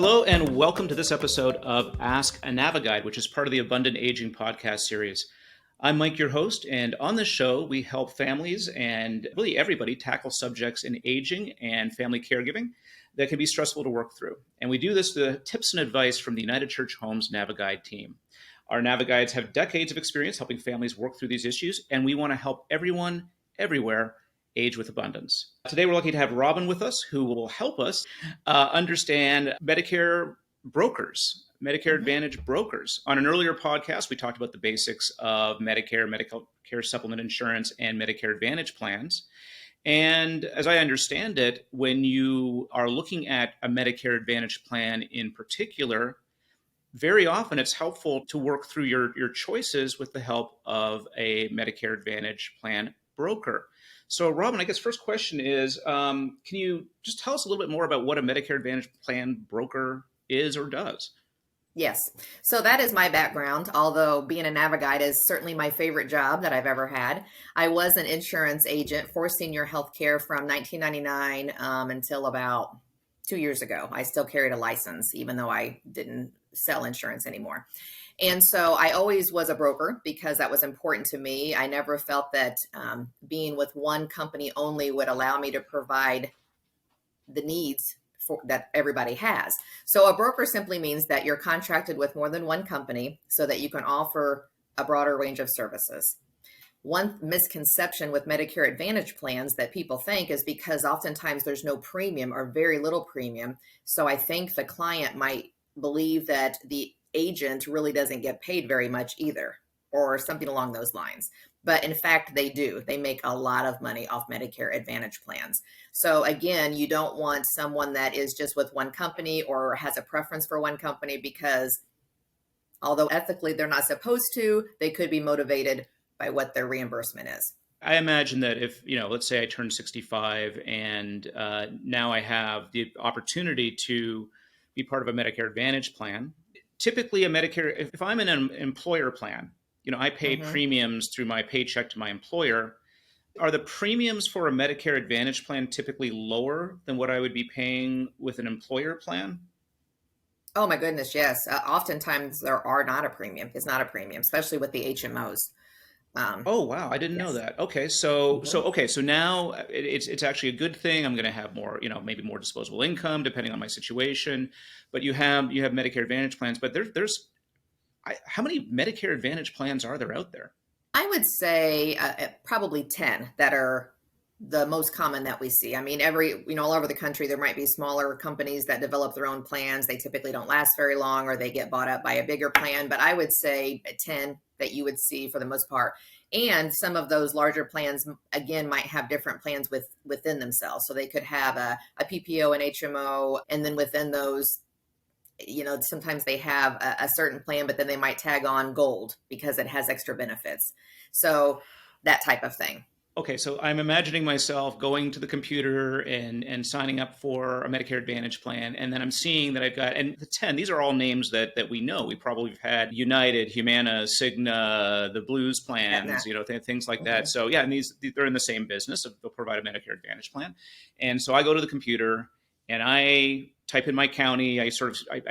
Hello and welcome to this episode of Ask a NaviGuide, which is part of the Abundant Aging podcast series. I'm Mike, your host, and on this show, we help families and really everybody tackle subjects in aging and family caregiving that can be stressful to work through. And we do this with tips and advice from the United Church Homes NaviGuide team. Our NaviGuides have decades of experience helping families work through these issues, and we want to help everyone, everywhere, age with abundance. Today, we're lucky to have Robin with us, who will help us understand Medicare brokers, Medicare Advantage brokers. On an earlier podcast, we talked about the basics of Medicare, medical care supplement insurance, and Medicare Advantage plans. And as I understand it, when you are looking at a Medicare Advantage plan in particular, very often it's helpful to work through your choices with the help of a Medicare Advantage plan broker. So, Robin, I guess first question is, can you just tell us a little bit more about what a Medicare Advantage plan broker is or does? Yes. So that is my background, although being a NaviGuide is certainly my favorite job that I've ever had. I was an insurance agent for senior health care from 1999 until about 2 years ago. I still carried a license, even though I didn't sell insurance anymore. And so I always was a broker because that was important to me. I never felt that being with one company only would allow me to provide the needs that everybody has. So a broker simply means that you're contracted with more than one company so that you can offer a broader range of services. One misconception with Medicare Advantage plans that people think is because oftentimes there's no premium or very little premium. So I think the client might believe that the agent really doesn't get paid very much either, or something along those lines. But in fact, they do. They make a lot of money off Medicare Advantage plans. So again, you don't want someone that is just with one company or has a preference for one company because although ethically they're not supposed to, they could be motivated by what their reimbursement is. I imagine that if, let's say I turn 65 and now I have the opportunity to be part of a Medicare Advantage plan. Typically, if I'm in an employer plan, I pay premiums through my paycheck to my employer. Are the premiums for a Medicare Advantage plan typically lower than what I would be paying with an employer plan? Oh my goodness, yes. Oftentimes there are not a premium. It's not a premium, especially with the HMOs. Oh wow, I didn't know that. Okay, so now it's actually a good thing. I'm going to have more, maybe more disposable income depending on my situation. But you have Medicare Advantage plans, but how many Medicare Advantage plans are there out there? I would say probably 10 that are the most common that we see. I mean, all over the country, there might be smaller companies that develop their own plans. They typically don't last very long or they get bought up by a bigger plan. But I would say 10 that you would see for the most part. And some of those larger plans, again, might have different plans within themselves. So they could have a PPO and HMO. And then within those, sometimes they have a certain plan, but then they might tag on gold because it has extra benefits. So that type of thing. Okay, so I'm imagining myself going to the computer and signing up for a Medicare Advantage plan, and then I'm seeing that I've got, and the 10, these are all names that we know. We probably have had United, Humana, Cigna, the Blues plans, things like that. So yeah, and they're in the same business. They'll provide a Medicare Advantage plan. And so I go to the computer and I type in my county. I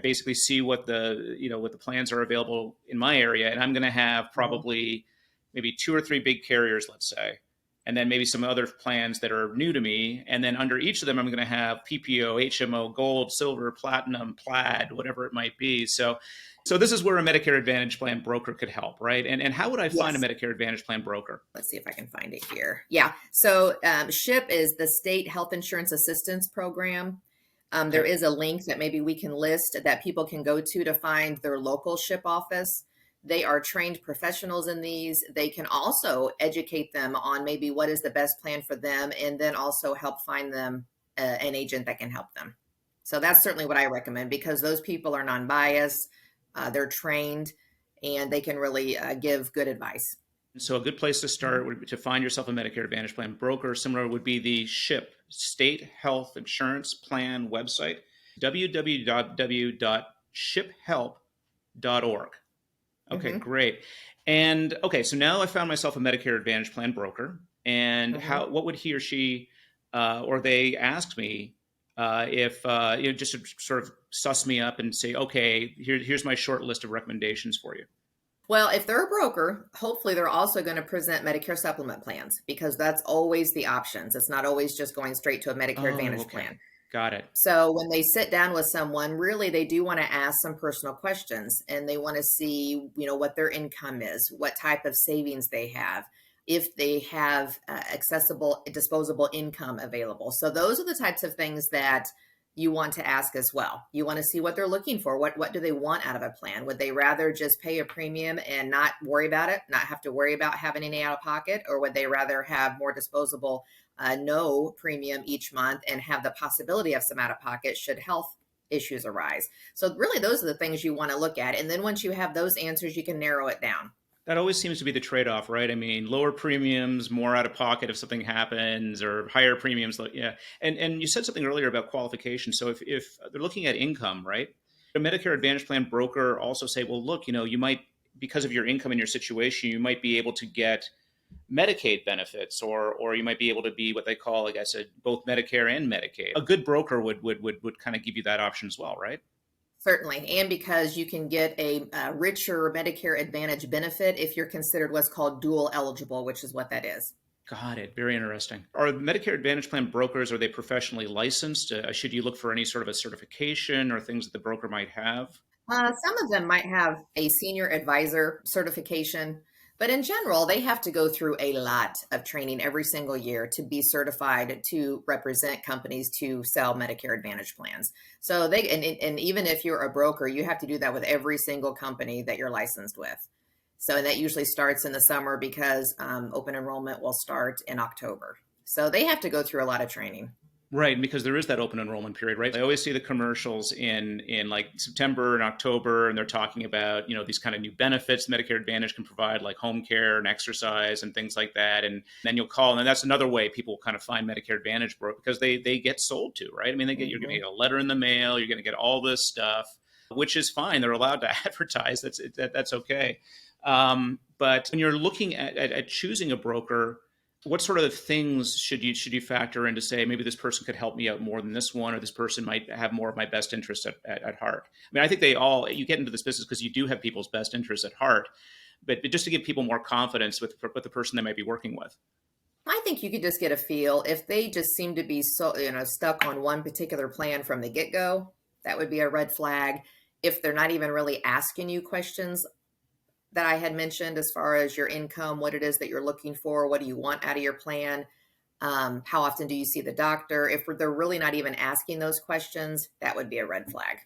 basically see what the plans are available in my area, and I'm going to have probably maybe 2 or 3 big carriers, let's say. And then maybe some other plans that are new to me. And then under each of them, I'm going to have PPO, HMO, gold, silver, platinum, plaid, whatever it might be. So this is where a Medicare Advantage plan broker could help, right? And how would I find a Medicare Advantage plan broker? Let's see if I can find it here. Yeah. So SHIP is the State Health Insurance Assistance Program. There is a link that maybe we can list that people can go to find their local SHIP office. They are trained professionals in these. They can also educate them on maybe what is the best plan for them and then also help find them an agent that can help them. So that's certainly what I recommend because those people are non-biased, they're trained, and they can really give good advice. So a good place to start to find yourself a Medicare Advantage plan broker, similar would be the SHIP, State Health Insurance Plan website, www.shiphelp.org. Okay, great. And okay, so now I found myself a Medicare Advantage plan broker. And what would he or she, or they asked me, if just to sort of suss me up and say, okay, here's my short list of recommendations for you. Well, if they're a broker, hopefully they're also going to present Medicare supplement plans because that's always the options. It's not always just going straight to a Medicare Oh, Advantage okay, plan. got it. So when they sit down with someone, really they do want to ask some personal questions and they want to see, what their income is, what type of savings they have, if they have accessible disposable income available. So those are the types of things that you want to ask as well. You want to see what they're looking for. What do they want out of a plan? Would they rather just pay a premium and not worry about it, not have to worry about having any out of pocket, or would they rather have more disposable no premium each month and have the possibility of some out of pocket should health issues arise? So really those are the things you want to look at. And then once you have those answers, you can narrow it down. That always seems to be the trade-off, right? I mean, lower premiums, more out of pocket if something happens, or higher premiums. Yeah, and you said something earlier about qualification. So if they're looking at income, right? A Medicare Advantage plan broker also say, well, look, you might, because of your income and your situation, you might be able to get Medicaid benefits, or you might be able to be what they call, like I said, both Medicare and Medicaid. A good broker would kind of give you that option as well, right? Certainly. And because you can get a richer Medicare Advantage benefit if you're considered what's called dual eligible, which is what that is. Got it. Very interesting. Are Medicare Advantage plan brokers, are they professionally licensed? Should you look for any sort of a certification or things that the broker might have? Some of them might have a senior advisor certification, but in general, they have to go through a lot of training every single year to be certified to represent companies to sell Medicare Advantage plans. So and even if you're a broker, you have to do that with every single company that you're licensed with. So and that usually starts in the summer because open enrollment will start in October. So they have to go through a lot of training. Right, because there is that open enrollment period, right? I always see the commercials in like September and October, and they're talking about these kind of new benefits Medicare Advantage can provide, like home care and exercise and things like that. And then you'll call, and that's another way people kind of find Medicare Advantage because they get sold to, right? I mean, you're going to get a letter in the mail, you're going to get all this stuff, which is fine. They're allowed to advertise. That's okay. But when you're looking at choosing a broker, what sort of things should you factor in to say maybe this person could help me out more than this one, or this person might have more of my best interests at heart? I mean, I think you get into this business because you do have people's best interests at heart, but just to give people more confidence with the person they might be working with. I think you could just get a feel if they just seem to be so stuck on one particular plan from the get-go. That would be a red flag. If they're not even really asking you questions that I had mentioned as far as your income, what it is that you're looking for, what do you want out of your plan, how often do you see the doctor? If they're really not even asking those questions, that would be a red flag.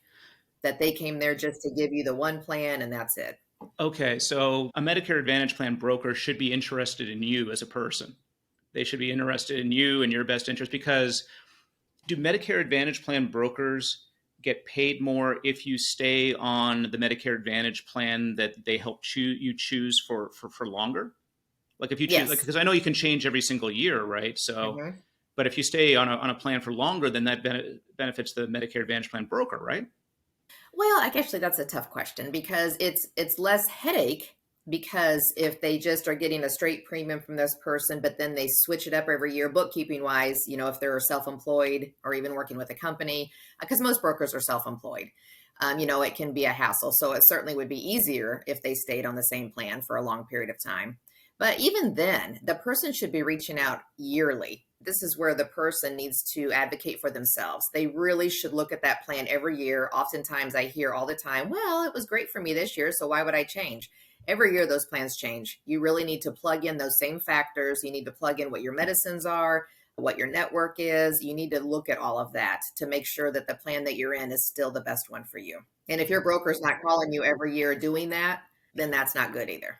That they came there just to give you the one plan and that's it. Okay, so a Medicare Advantage plan broker should be interested in you as a person. They should be interested in you and your best interest, because do Medicare Advantage plan brokers get paid more if you stay on the Medicare Advantage plan that they help you choose for longer? Like if you choose, like, Yes. because I know you can change every single year, right? So, Mhm. but if you stay on a plan for longer, then that benefits the Medicare Advantage plan broker, right? Well, actually, that's a tough question because it's less headache because if they just are getting a straight premium from this person, but then they switch it up every year, bookkeeping wise, if they're self-employed or even working with a company, because most brokers are self-employed, it can be a hassle. So it certainly would be easier if they stayed on the same plan for a long period of time. But even then, the person should be reaching out yearly. This is where the person needs to advocate for themselves. They really should look at that plan every year. Oftentimes, I hear all the time, well, it was great for me this year, so why would I change? Every year, those plans change. You really need to plug in those same factors. You need to plug in what your medicines are, what your network is. You need to look at all of that to make sure that the plan that you're in is still the best one for you. And if your broker's not calling you every year doing that, then that's not good either.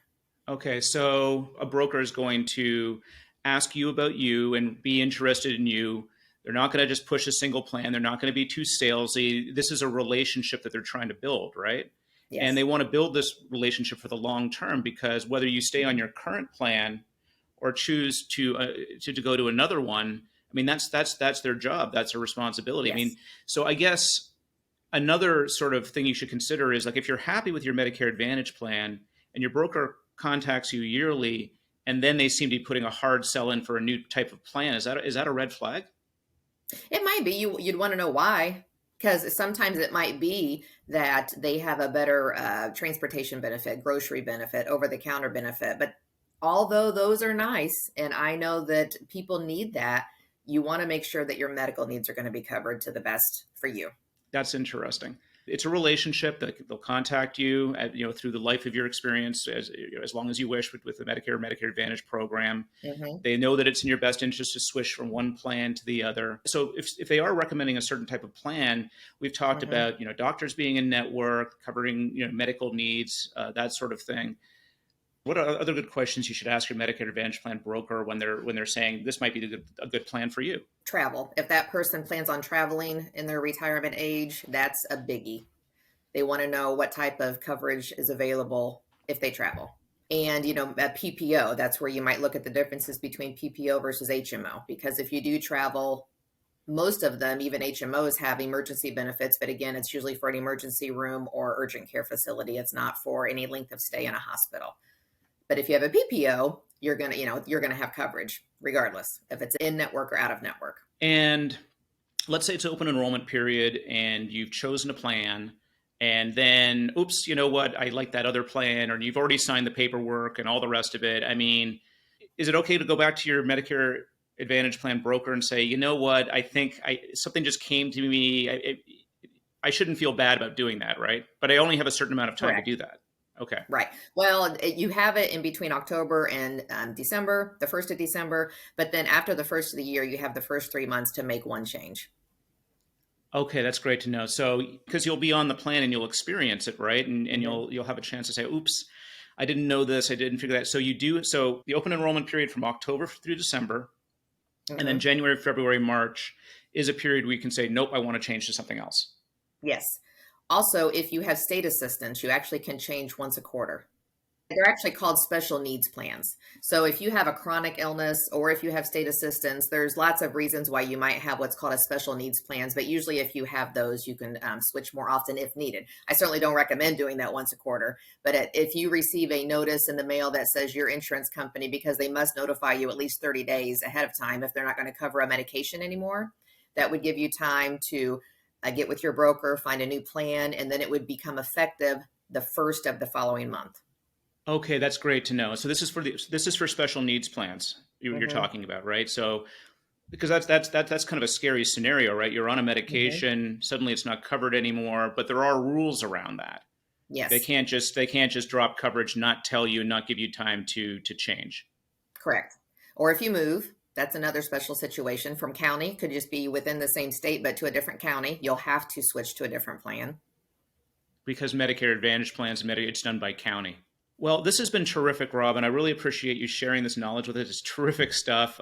Okay, so a broker is going to ask you about you and be interested in you. They're not going to just push a single plan. They're not going to be too salesy. This is a relationship that they're trying to build, right? And Yes. they want to build this relationship for the long term, because whether you stay on your current plan or choose to go to another one, I mean that's their job. That's their responsibility. I Yes. mean, so I guess another sort of thing you should consider is, like, if you're happy with your Medicare Advantage plan and your broker contacts you yearly and then they seem to be putting a hard sell in for a new type of plan, is that a red flag? It might be you'd want to know why, because sometimes it might be that they have a better transportation benefit, grocery benefit, over the counter benefit. But although those are nice, and I know that people need that, you want to make sure that your medical needs are going to be covered to the best for you. That's interesting. It's a relationship that they'll contact you, through the life of your experience, as long as you wish, with the Medicare Advantage program. Hmm. They know that it's in your best interest to switch from one plan to the other. So if they are recommending a certain type of plan, we've talked Hmm. about doctors being in network, covering medical needs, that sort of thing. What are other good questions you should ask your Medicare Advantage plan broker when they're saying this might be a good plan for you? Travel. If that person plans on traveling in their retirement age, that's a biggie. They want to know what type of coverage is available if they travel. And, a PPO, that's where you might look at the differences between PPO versus HMO. Because if you do travel, most of them, even HMOs, have emergency benefits. But again, it's usually for an emergency room or urgent care facility. It's not for any length of stay in a hospital. But if you have a PPO, you're gonna have coverage regardless if it's in network or out of network. And let's say it's open enrollment period and you've chosen a plan, and then oops, you know what, I like that other plan, or you've already signed the paperwork and all the rest of it. I mean, is it okay to go back to your Medicare Advantage plan broker and say, you know what, I think something just came to me, I shouldn't feel bad about doing that, right? But I only have a certain amount of time to Correct. do that. Okay. Right. Well, you have it in between October and December, the 1st of December. But then after the 1st of the year, you have the first 3 months to make one change. Okay, that's great to know. So, because you'll be on the plan and you'll experience it, right? And Hmm. you'll have a chance to say, "Oops, I didn't know this. I didn't figure that." So you do. So the open enrollment period from October through December, and then Hmm. January, February, March is a period where you can say, "Nope, I want to change to something else." Yes. Also, if you have state assistance, you actually can change once a quarter. They're actually called special needs plans. So if you have a chronic illness or if you have state assistance, there's lots of reasons why you might have what's called a special needs plans. But usually, if you have those, you can switch more often if needed. I certainly don't recommend doing that once a quarter. But if you receive a notice in the mail that says your insurance company, because they must notify you at least 30 days ahead of time if they're not going to cover a medication anymore, that would give you time to get with your broker, find a new plan, and then it would become effective the first of the following month. Okay, that's great to know. So this is for special needs plans you're Hmm. talking about, right? So because that's kind of a scary scenario, right? You're on a Hmm. medication, suddenly it's not covered anymore, but there are rules around that. They Yes, can't just they can't just drop coverage, not tell you, not give you time to change. correct. Or if you move, that's another special situation from county, could just be within the same state, but to a different county. You'll have to switch to a different plan. Because Medicare Advantage plans, it's done by county. Well, this has been terrific, Robin. I really appreciate you sharing this knowledge with us. It's terrific stuff.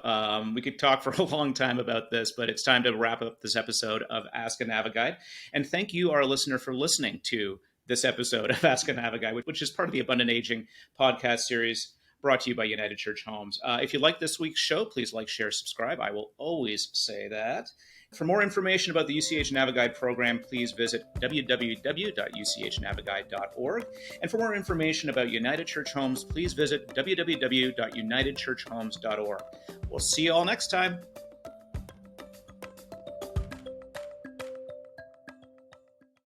We could talk for a long time about this, but it's time to wrap up this episode of Ask a Naviguide. And thank you, our listener, for listening to this episode of Ask a Naviguide, which is part of the Abundant Aging podcast series brought to you by United Church Homes. If you like this week's show, please like, share, subscribe. I will always say that. For more information about the UCH NaviGuide program, please visit www.uchnaviguide.org. And for more information about United Church Homes, please visit www.unitedchurchhomes.org. We'll see you all next time.